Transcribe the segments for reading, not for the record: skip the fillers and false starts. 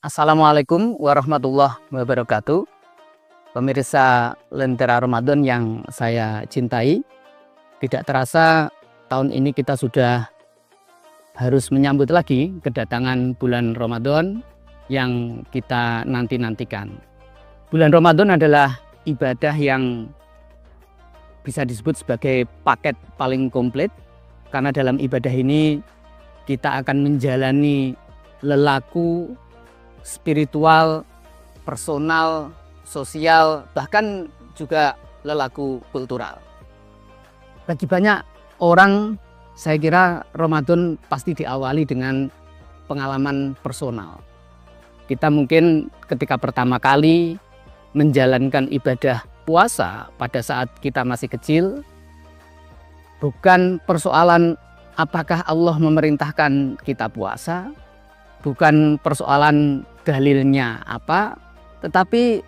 Assalamualaikum warahmatullahi wabarakatuh. Pemirsa Lentera Ramadan yang saya cintai, tidak terasa tahun ini kita sudah harus menyambut lagi kedatangan bulan Ramadan yang kita nanti-nantikan. Bulan Ramadan adalah ibadah yang bisa disebut sebagai paket paling komplit, karena dalam ibadah ini kita akan menjalani lelaku spiritual, personal, sosial, bahkan juga lelaku kultural. Bagi banyak orang, saya kira Ramadan pasti diawali dengan pengalaman personal. Kita mungkin ketika pertama kali menjalankan ibadah puasa pada saat kita masih kecil, bukan persoalan apakah Allah memerintahkan kita puasa, bukan persoalan dalilnya apa, tetapi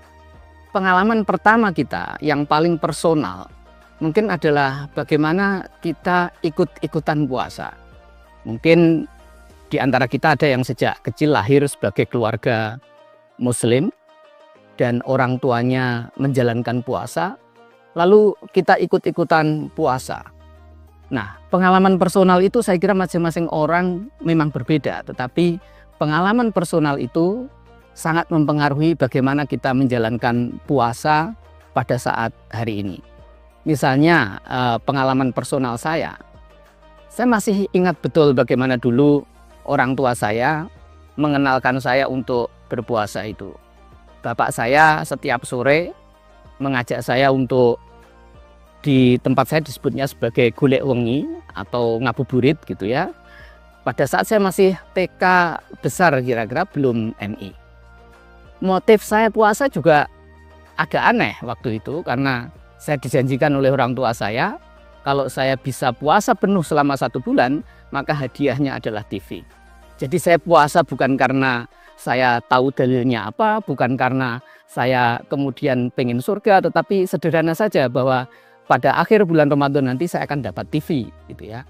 pengalaman pertama kita yang paling personal mungkin adalah bagaimana kita ikut-ikutan puasa. Mungkin di antara kita ada yang sejak kecil lahir sebagai keluarga muslim dan orang tuanya menjalankan puasa, lalu kita ikut-ikutan puasa. Nah, pengalaman personal itu saya kira masing-masing orang memang berbeda, tetapi pengalaman personal itu sangat mempengaruhi bagaimana kita menjalankan puasa pada saat hari ini. Misalnya pengalaman personal saya masih ingat betul bagaimana dulu orang tua saya mengenalkan saya untuk berpuasa itu. Bapak saya setiap sore mengajak saya untuk, di tempat saya disebutnya sebagai golek wengi atau ngabuburit gitu ya. Pada saat saya masih TK besar kira-kira, belum MI. Motif saya puasa juga agak aneh waktu itu, karena saya dijanjikan oleh orang tua saya, kalau saya bisa puasa penuh selama 1 bulan, maka hadiahnya adalah TV. Jadi saya puasa bukan karena saya tahu dalilnya apa, bukan karena saya kemudian pengen surga, tetapi sederhana saja bahwa pada akhir bulan Ramadan nanti saya akan dapat TV gitu ya.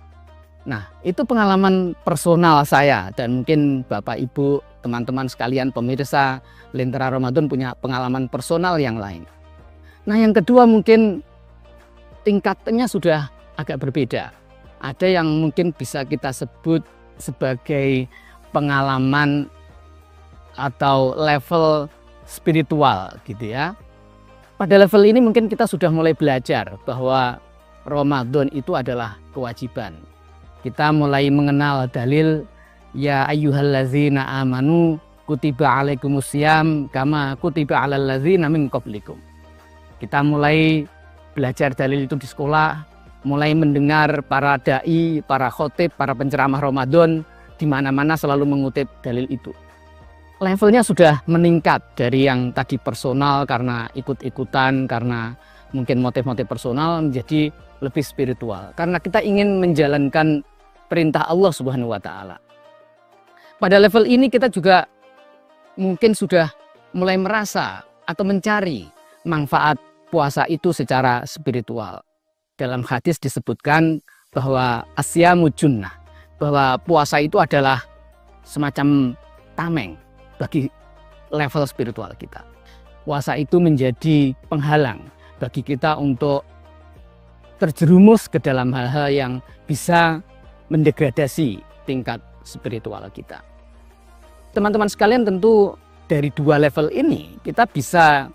Nah, itu pengalaman personal saya, dan mungkin Bapak Ibu, teman-teman sekalian pemirsa Lentera Ramadan punya pengalaman personal yang lain. Nah, yang kedua mungkin tingkatnya sudah agak berbeda. Ada yang mungkin bisa kita sebut sebagai pengalaman atau level spiritual gitu ya. Pada level ini mungkin kita sudah mulai belajar bahwa Ramadan itu adalah kewajiban. Kita mulai mengenal dalil ya ayyuhallazina amanu kutiba alaikumusiyam kama kutiba alal ladzina min qablikum. Kita mulai belajar dalil itu di sekolah, mulai mendengar para dai, para khotib, para penceramah Ramadan di mana-mana selalu mengutip dalil itu. Levelnya sudah meningkat dari yang tadi personal karena ikut-ikutan, karena mungkin motif-motif personal, menjadi lebih spiritual. Karena kita ingin menjalankan perintah Allah Subhanahu wa Ta'ala. Pada level ini kita juga mungkin sudah mulai merasa atau mencari manfaat puasa itu secara spiritual. Dalam hadis disebutkan bahwa asyamu junnah, bahwa puasa itu adalah semacam tameng bagi level spiritual kita. Puasa itu menjadi penghalang bagi kita untuk terjerumus ke dalam hal-hal yang bisa mendegradasi tingkat spiritual kita. Teman-teman sekalian, tentu dari 2 level ini kita bisa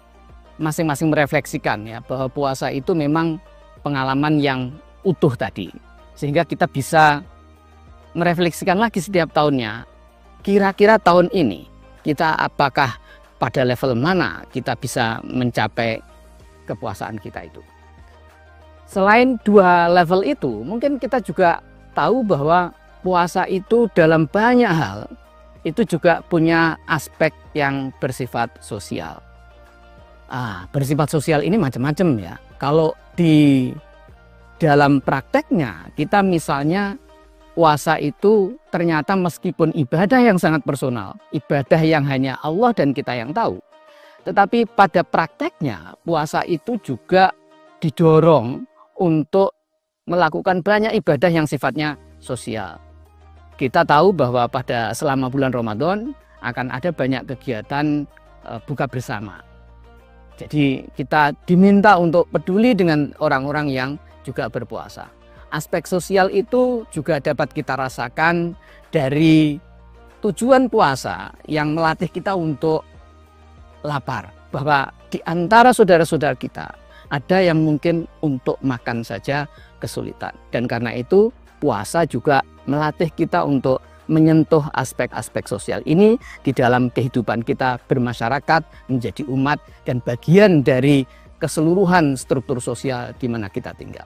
masing-masing merefleksikan ya, bahwa puasa itu memang pengalaman yang utuh tadi. Sehingga kita bisa merefleksikan lagi setiap tahunnya, kira-kira tahun ini kita apakah pada level mana kita bisa mencapai kepuasaan kita itu. Selain 2 level itu, mungkin kita juga tahu bahwa puasa itu dalam banyak hal itu juga punya aspek yang bersifat sosial. Bersifat sosial ini macam-macam ya. Kalau di dalam prakteknya kita misalnya puasa itu ternyata meskipun ibadah yang sangat personal, ibadah yang hanya Allah dan kita yang tahu, tetapi pada prakteknya puasa itu juga didorong untuk melakukan banyak ibadah yang sifatnya sosial. Kita tahu bahwa selama bulan Ramadan akan ada banyak kegiatan buka bersama. Jadi kita diminta untuk peduli dengan orang-orang yang juga berpuasa. Aspek sosial itu juga dapat kita rasakan dari tujuan puasa yang melatih kita untuk lapar. Bahwa di antara saudara-saudara kita ada yang mungkin untuk makan saja kesulitan. Dan karena itu puasa juga melatih kita untuk menyentuh aspek-aspek sosial ini di dalam kehidupan kita bermasyarakat, menjadi umat, dan bagian dari keseluruhan struktur sosial di mana kita tinggal.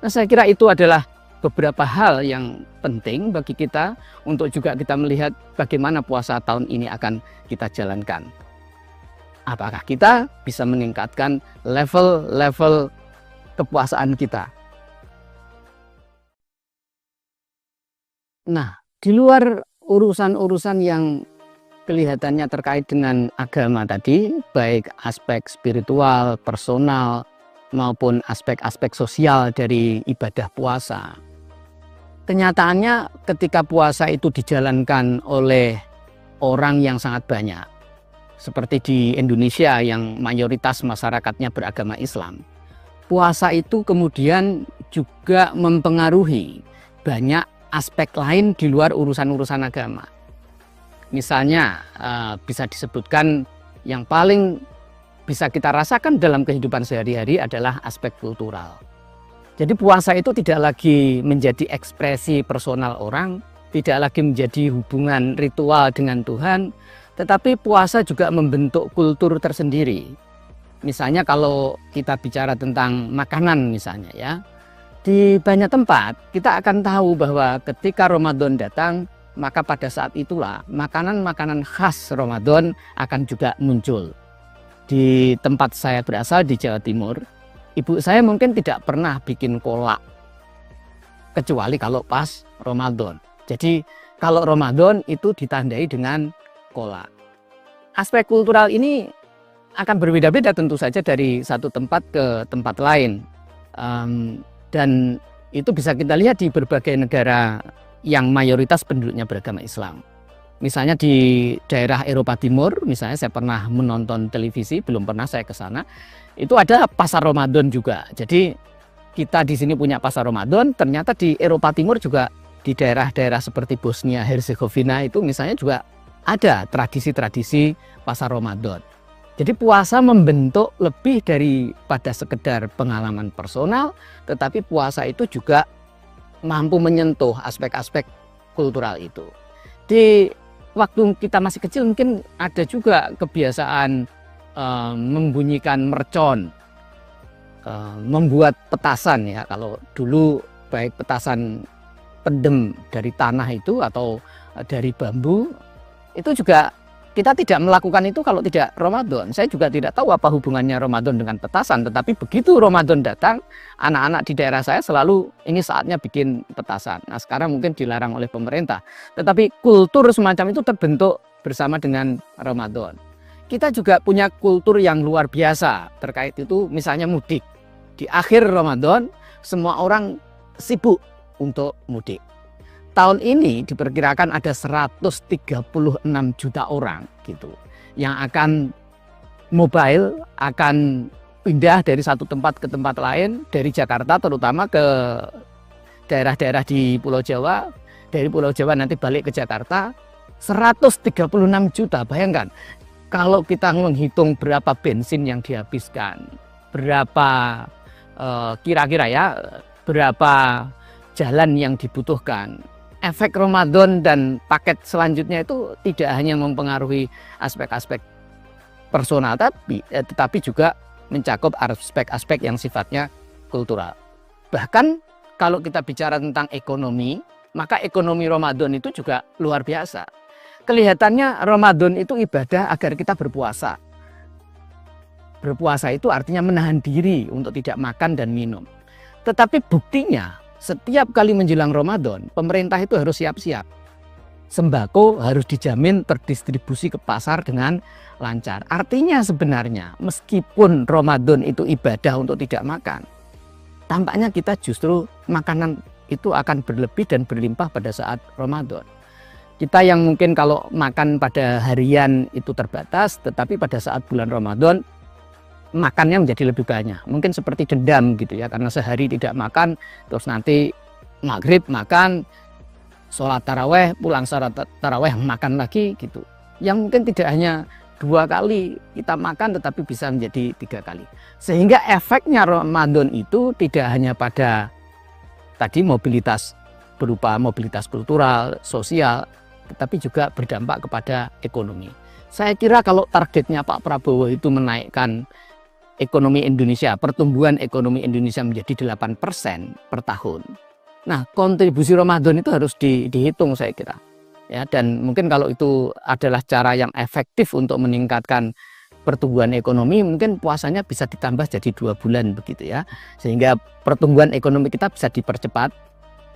Nah, saya kira itu adalah beberapa hal yang penting bagi kita untuk juga kita melihat bagaimana puasa tahun ini akan kita jalankan. Apakah kita bisa meningkatkan level-level kepuasaan kita? Nah, di luar urusan-urusan yang kelihatannya terkait dengan agama tadi, baik aspek spiritual, personal, maupun aspek-aspek sosial dari ibadah puasa. Kenyataannya ketika puasa itu dijalankan oleh orang yang sangat banyak, seperti di Indonesia yang mayoritas masyarakatnya beragama Islam, puasa itu kemudian juga mempengaruhi banyak aspek lain di luar urusan-urusan agama. Misalnya bisa disebutkan yang paling bisa kita rasakan dalam kehidupan sehari-hari adalah aspek kultural. Jadi puasa itu tidak lagi menjadi ekspresi personal orang, tidak lagi menjadi hubungan ritual dengan Tuhan, tetapi puasa juga membentuk kultur tersendiri. Misalnya kalau kita bicara tentang makanan misalnya ya, di banyak tempat kita akan tahu bahwa ketika Ramadan datang, maka pada saat itulah makanan-makanan khas Ramadan akan juga muncul. Di tempat saya berasal di Jawa Timur, ibu saya mungkin tidak pernah bikin kolak, kecuali kalau pas Ramadan. Jadi kalau Ramadan itu ditandai dengan kolak. Aspek kultural ini akan berbeda-beda tentu saja dari satu tempat ke tempat lain. Dan itu bisa kita lihat di berbagai negara yang mayoritas penduduknya beragama Islam. Misalnya di daerah Eropa Timur, misalnya saya pernah menonton televisi, belum pernah saya ke sana, itu ada pasar Ramadan juga. Jadi kita di sini punya pasar Ramadan, ternyata di Eropa Timur juga di daerah-daerah seperti Bosnia Herzegovina itu misalnya juga ada tradisi-tradisi pasar Ramadan. Jadi puasa membentuk lebih daripada sekedar pengalaman personal, tetapi puasa itu juga mampu menyentuh aspek-aspek kultural itu. Di waktu kita masih kecil mungkin ada juga kebiasaan membunyikan mercon, membuat petasan ya. Kalau dulu baik petasan pendem dari tanah itu atau dari bambu, itu juga kita tidak melakukan itu kalau tidak Ramadan. Saya juga tidak tahu apa hubungannya Ramadan dengan petasan, tetapi begitu Ramadan datang, anak-anak di daerah saya selalu ini saatnya bikin petasan. Nah, sekarang mungkin dilarang oleh pemerintah, tetapi kultur semacam itu terbentuk bersama dengan Ramadan. Kita juga punya kultur yang luar biasa terkait itu, misalnya mudik. Di akhir Ramadan, semua orang sibuk untuk mudik. Tahun ini diperkirakan ada 136 juta orang gitu yang akan mobile, akan pindah dari satu tempat ke tempat lain, dari Jakarta terutama ke daerah-daerah di Pulau Jawa, dari Pulau Jawa nanti balik ke Jakarta. 136 juta, bayangkan kalau kita menghitung berapa bensin yang dihabiskan, berapa kira-kira ya, berapa jalan yang dibutuhkan. Efek Ramadan dan paket selanjutnya itu tidak hanya mempengaruhi aspek-aspek personal, tetapi juga mencakup aspek-aspek yang sifatnya kultural. Bahkan kalau kita bicara tentang ekonomi, maka ekonomi Ramadan itu juga luar biasa. Kelihatannya Ramadan itu ibadah agar kita berpuasa. Berpuasa itu artinya menahan diri untuk tidak makan dan minum. Tetapi buktinya, setiap kali menjelang Ramadan, pemerintah itu harus siap-siap. Sembako harus dijamin terdistribusi ke pasar dengan lancar. Artinya sebenarnya meskipun Ramadan itu ibadah untuk tidak makan, tampaknya kita justru makanan itu akan berlebih dan berlimpah pada saat Ramadan. Kita yang mungkin kalau makan pada harian itu terbatas, tetapi pada saat bulan Ramadan makannya menjadi lebih banyak. Mungkin seperti dendam gitu ya, karena sehari tidak makan, terus nanti maghrib makan, sholat taraweh, pulang sholat taraweh makan lagi gitu. Yang mungkin tidak hanya 2 kali kita makan, tetapi bisa menjadi 3 kali. Sehingga efeknya Ramadan itu tidak hanya pada tadi mobilitas berupa mobilitas kultural, sosial, tetapi juga berdampak kepada ekonomi. Saya kira kalau targetnya Pak Prabowo itu menaikkan ekonomi Indonesia, pertumbuhan ekonomi Indonesia menjadi 8% per tahun. Nah, kontribusi Ramadan itu harus dihitung saya kira. Ya, dan mungkin kalau itu adalah cara yang efektif untuk meningkatkan pertumbuhan ekonomi, mungkin puasanya bisa ditambah jadi 2 bulan begitu ya. Sehingga pertumbuhan ekonomi kita bisa dipercepat,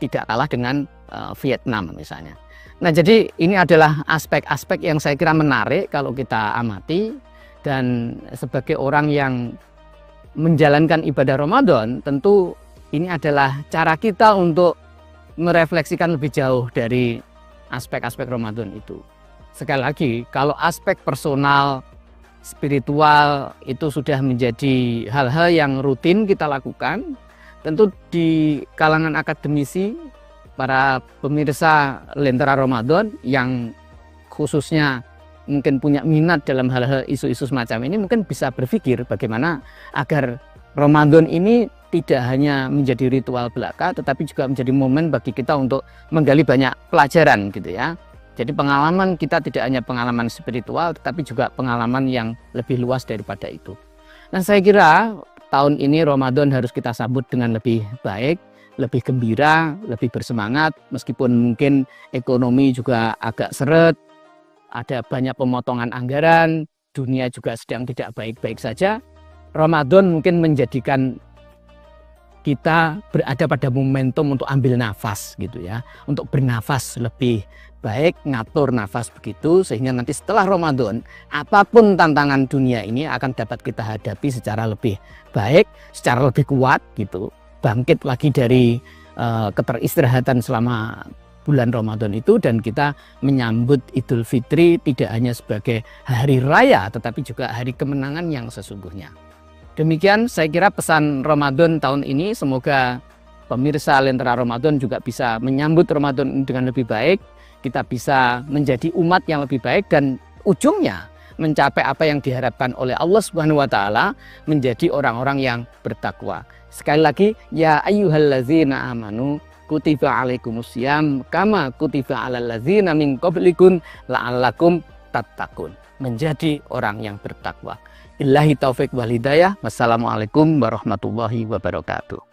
tidak kalah dengan Vietnam misalnya. Nah, jadi ini adalah aspek-aspek yang saya kira menarik kalau kita amati, dan sebagai orang yang menjalankan ibadah Ramadan, tentu ini adalah cara kita untuk merefleksikan lebih jauh dari aspek-aspek Ramadan itu. Sekali lagi, kalau aspek personal, spiritual itu sudah menjadi hal-hal yang rutin kita lakukan, tentu di kalangan akademisi, para pemirsa Lentera Ramadan yang khususnya mungkin punya minat dalam hal-hal isu-isu semacam ini, mungkin bisa berpikir bagaimana agar Ramadan ini tidak hanya menjadi ritual belaka, tetapi juga menjadi momen bagi kita untuk menggali banyak pelajaran gitu ya. Jadi pengalaman kita tidak hanya pengalaman spiritual, tetapi juga pengalaman yang lebih luas daripada itu. Nah, saya kira tahun ini Ramadan harus kita sambut dengan lebih baik, lebih gembira, lebih bersemangat, meskipun mungkin ekonomi juga agak seret, ada banyak pemotongan anggaran, dunia juga sedang tidak baik-baik saja. Ramadan mungkin menjadikan kita berada pada momentum untuk ambil nafas gitu ya, untuk bernafas lebih baik, ngatur nafas begitu, sehingga nanti setelah Ramadan apapun tantangan dunia ini akan dapat kita hadapi secara lebih baik, secara lebih kuat gitu, bangkit lagi dari keteristirahatan selama bulan Ramadan itu, dan kita menyambut Idul Fitri tidak hanya sebagai hari raya tetapi juga hari kemenangan yang sesungguhnya. Demikian saya kira pesan Ramadan tahun ini. Semoga pemirsa Lentera Ramadan juga bisa menyambut Ramadan dengan lebih baik, kita bisa menjadi umat yang lebih baik, dan ujungnya mencapai apa yang diharapkan oleh Allah Subhanahu wa taala, menjadi orang-orang yang bertakwa. Sekali lagi, ya ayyuhallazina amanu kutiba alaikumusiyam kama kutiba alal ladzina min qablikum la'allakum tattaqun. Menjadi orang yang bertakwa. Billahi taufik wal hidayah. Wassalamualaikum warahmatullahi wabarakatuh.